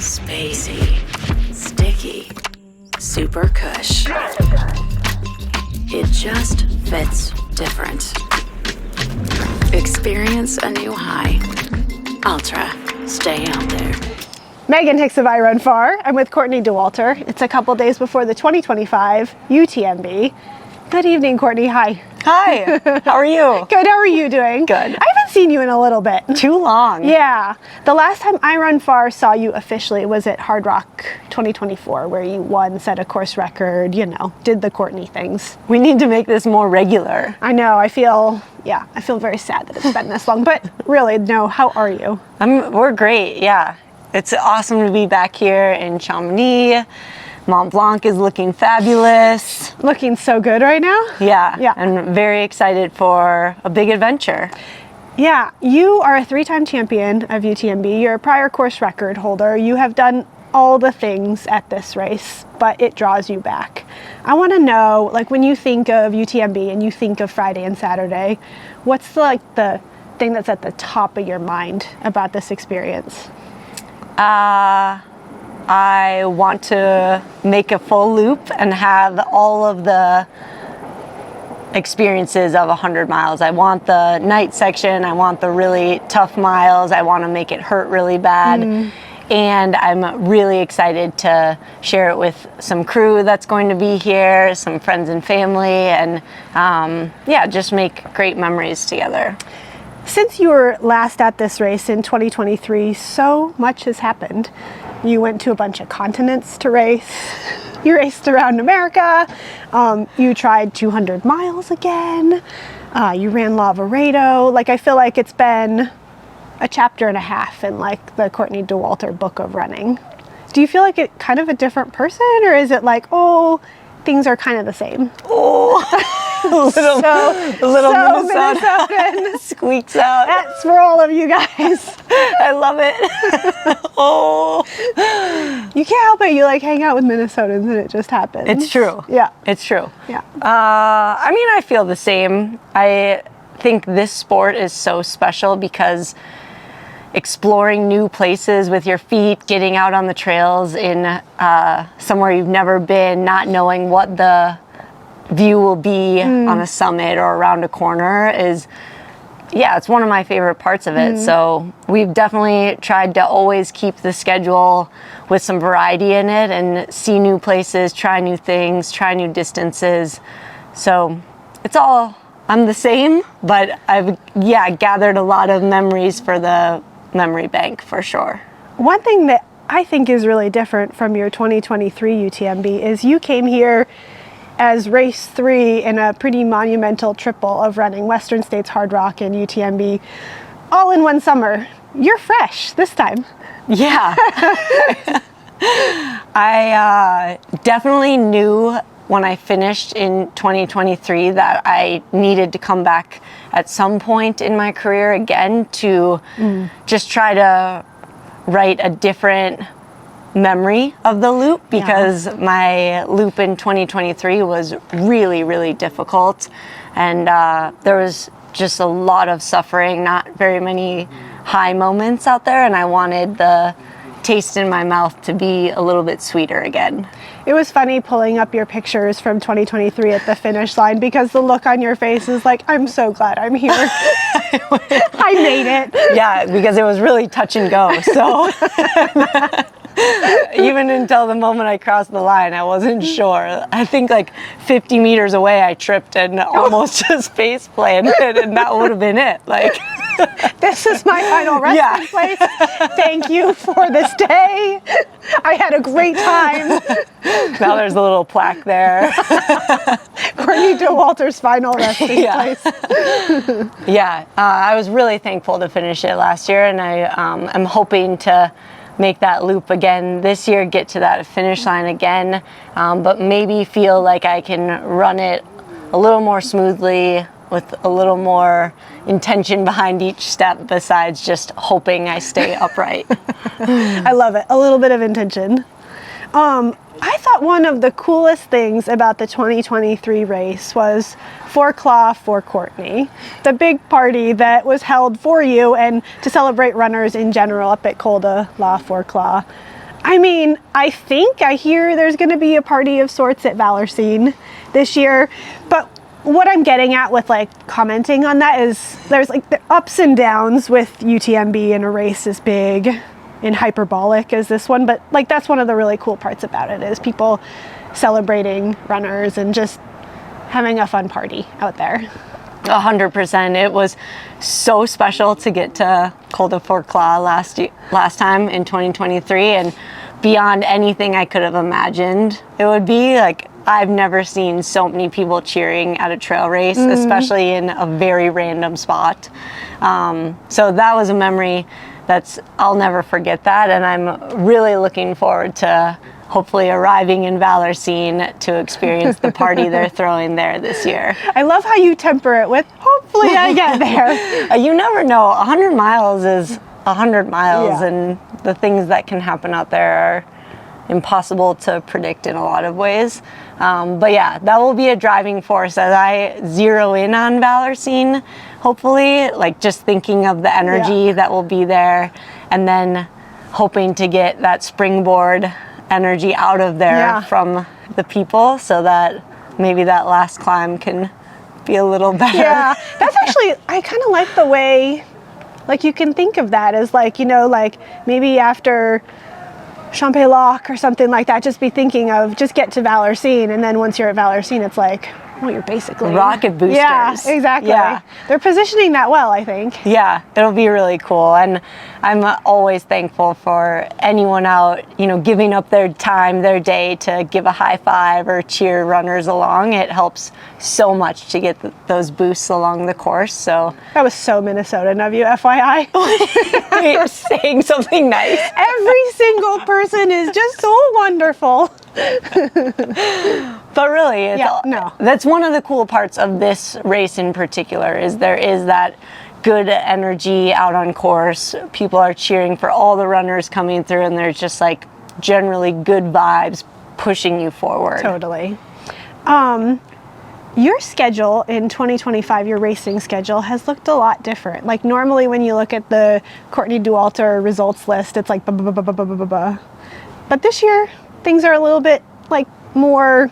Spacey, sticky, super cush. It just fits different. Experience a new high. Ultra, stay out there. Megan Hicks of I Run Far. I'm with Courtney Dauwalter. It's a couple days before the 2025 UTMB. Good evening, Courtney. Hi. Hi, how are you? Good, how are you doing? Good. I haven't seen you in a little bit. Too long. Yeah. The last time I Run Far saw you officially was at Hard Rock 2024, where you won, set a course record, you know, did the Courtney things. We need to make this more regular. I know, I feel very sad that it's been this long, but really, no, how are you? We're great, yeah. It's awesome to be back here in Chamonix. Mont Blanc is looking fabulous. Looking so good right now? Yeah, and very excited for a big adventure. Yeah, you are a three-time champion of UTMB. You're a prior course record holder. You have done all the things at this race, but it draws you back. I want to know, like, when you think of UTMB and you think of Friday and Saturday, what's the thing that's at the top of your mind about this experience? I want to make a full loop and have all of the experiences of 100 miles. I want the night section, I want the really tough miles, I want to make it hurt really bad. And I'm really excited to share it with some crew that's going to be here, some friends and family, and just make great memories together. Since you were last at this race in 2023, so much has happened. You went to a bunch of continents to race. You raced around America. You tried 200 miles again. You ran Lavaredo. Like, I feel like it's been a chapter and a half in, like, the Courtney Dauwalter book of running. Do you feel like it kind of a different person, or is it like, oh, things are kind of the same? Oh, a little Minnesotan squeaks out. That's for all of you guys. I love it. Oh, you can't help it. You like hang out with Minnesotans, and it just happens. It's true. Yeah, it's true. Yeah. I mean, I feel the same. I think this sport is so special because exploring new places with your feet, getting out on the trails in somewhere you've never been, not knowing what the view will be on a summit or around a corner is, it's one of my favorite parts of it. So we've definitely tried to always keep the schedule with some variety in it and see new places, try new things, try new distances. So it's all, I'm the same, but I've gathered a lot of memories for the memory bank for sure. One thing that I think is really different from your 2023 UTMB is you came here as race 3 in a pretty monumental triple of running Western States Hard Rock and UTMB all in one summer. You're fresh this time. Yeah. I definitely knew when I finished in 2023 that I needed to come back at some point in my career again to just try to write a different memory of the loop, because my loop in 2023 was really, really difficult, and there was just a lot of suffering, not very many high moments out there, and I wanted the taste in my mouth to be a little bit sweeter again. It was funny pulling up your pictures from 2023 at the finish line, because the look on your face is like, I'm so glad I'm here. I made it. Yeah, because it was really touch and go. So even until the moment I crossed the line, I wasn't sure. I think like 50 meters away, I tripped and almost just face planted, and that would have been it. Like, this is my final resting place. Thank you for this day. I had a great time. Now there's a little plaque there. Courtney Dauwalter's final resting place. I was really thankful to finish it last year, and I'm hoping to make that loop again this year, get to that finish line again, but maybe feel like I can run it a little more smoothly with a little more intention behind each step besides just hoping I stay upright. I love it. A little bit of intention. I thought one of the coolest things about the 2023 race was For Claw for Courtney, the big party that was held for you and to celebrate runners in general up at Col de la Four Claw. I mean, I hear there's going to be a party of sorts at Valersine this year, but what I'm getting at with like commenting on that is there's like the ups and downs with UTMB and a race as big and hyperbolic as this one, but like that's one of the really cool parts about it is people celebrating runners and just having a fun party out there. 100%. It was so special to get to Col de Forclaz last time in 2023, and beyond anything I could have imagined it would be. Like, I've never seen so many people cheering at a trail race, especially in a very random spot. So that was a memory I'll never forget that, and I'm really looking forward to hopefully arriving in Valersine to experience the party they're throwing there this year. I love how you temper it with, hopefully I get there. You never know. 100 miles is 100 miles, Yeah. and the things that can happen out there are impossible to predict in a lot of ways. But yeah, that will be a driving force as I zero in on Valersine, hopefully, like just thinking of the energy that will be there, and then hoping to get that springboard energy out of there from the people so that maybe that last climb can be a little better. Yeah, that's actually, I kind of like the way, like you can think of that as like, you know, like maybe after Champex or something like that, just be thinking of just get to Valersine, and then once you're at Valersine, it's like, well, you're basically rocket boosters. Yeah, exactly. Yeah. They're positioning that well, I think. Yeah, it'll be really cool, and I'm always thankful for anyone out, you know, giving up their time, their day to give a high five or cheer runners along. It helps so much to get those boosts along the course. So That was so Minnesotan of you, FYI. you're saying something nice. Every single person is just so wonderful. But really, that's one of the cool parts of this race in particular, is there is that good energy out on course. People are cheering for all the runners coming through, and there's just like generally good vibes pushing you forward. Totally. Your schedule in 2025, your racing schedule, has looked a lot different. Like normally when you look at the Courtney Dauwalter results list, it's like blah. But this year, things are a little bit like more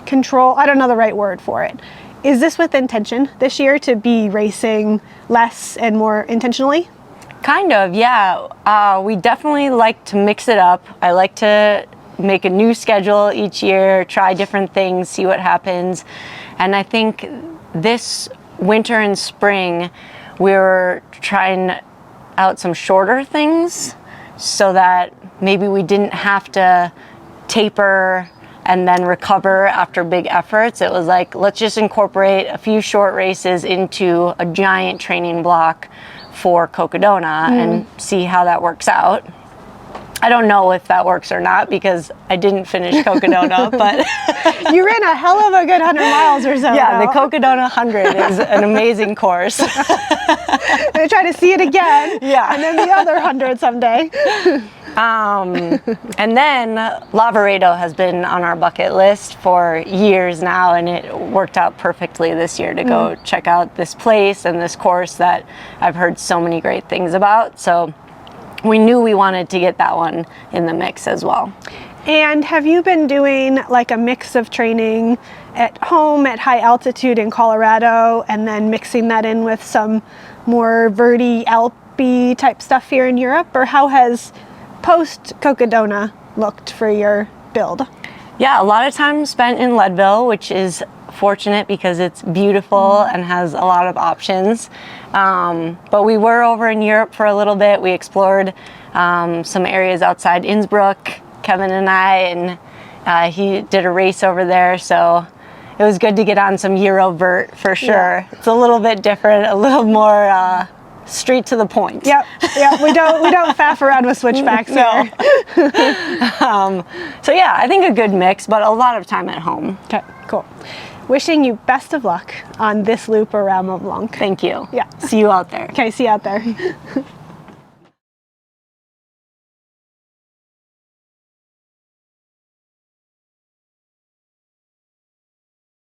control. I don't know the right word for it. Is this with intention this year to be racing less and more intentionally? Kind of, yeah. We definitely like to mix it up. I like to make a new schedule each year, try different things, see what happens. And I think this winter and spring, we're trying out some shorter things so that maybe we didn't have to taper and then recover after big efforts. It was like, let's just incorporate a few short races into a giant training block for Cocodona and see how that works out. I don't know if that works or not because I didn't finish Cocodona, but You ran a hell of a good 100 miles or so. yeah, though. the Cocodona 100 is an amazing course. I'm gonna try to see it again. Yeah. And then the other 100 someday. And then Lavaredo has been on our bucket list for years now, and it worked out perfectly this year to go check out this place and this course that I've heard so many great things about. So we knew we wanted to get that one in the mix as well. And have you been doing like a mix of training at home at high altitude in Colorado and then mixing that in with some more verty Alpy type stuff here in Europe? Or how has post Cocodona looked for your build? Yeah, a lot of time spent in Leadville, which is fortunate because it's beautiful and has a lot of options. But we were over in Europe for a little bit. We explored some areas outside Innsbruck, Kevin and I, and he did a race over there. So it was good to get on some Eurovert for sure. Yeah. It's a little bit different, a little more straight to the point. Yep. We don't faff around with switchbacks No. here. So yeah, I think a good mix, but a lot of time at home. Okay, cool. Wishing you best of luck on this loop around Mont Blanc. Thank you. Yeah. See you out there. Okay, see you out there.